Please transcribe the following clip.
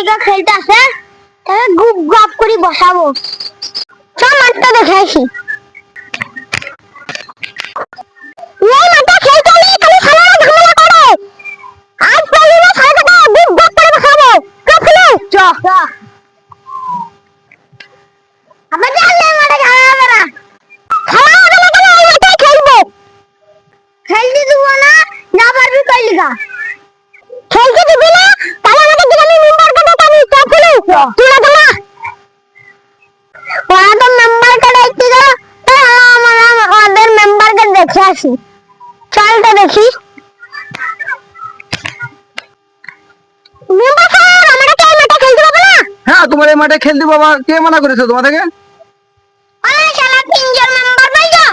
লাইগা খেলতে আসে তাহলে গুপ গাপ করে বসাবো। চল মাঠটা দেখে আসি। এই মাঠটা খেলতে হলে খালি সালারা ঝামেলা করে। আজ পালিয়ে সালাটা গুপ গাপ করে বসাবো। চল খেলে চ। আবার জানলে মাঠে খেলা হবে না। খেলা হবে না কেন? এই মাঠে খেলবো। খেলতে দেবো না, না পারবি কইলি গা। খেলতে দিবি না তাহলে আমাদের গ্রামে মেম্বার কাটা পাবি। চল খেলে তুই না ওরা তো মেম্বার কাটা একটু দাও। আমাদের মেম্বারকে দেখে আসি। চল তো দেখি। মেম্বার স্যার আমরা কি এই মাঠে খেলতে পাবো না? হ্যাঁ, তোমার এই মাঠে খেলতে বাবা, কে মানা করেছে তোমাদেরকে? ওই শালা তিনজন মেম্বার পাইছো।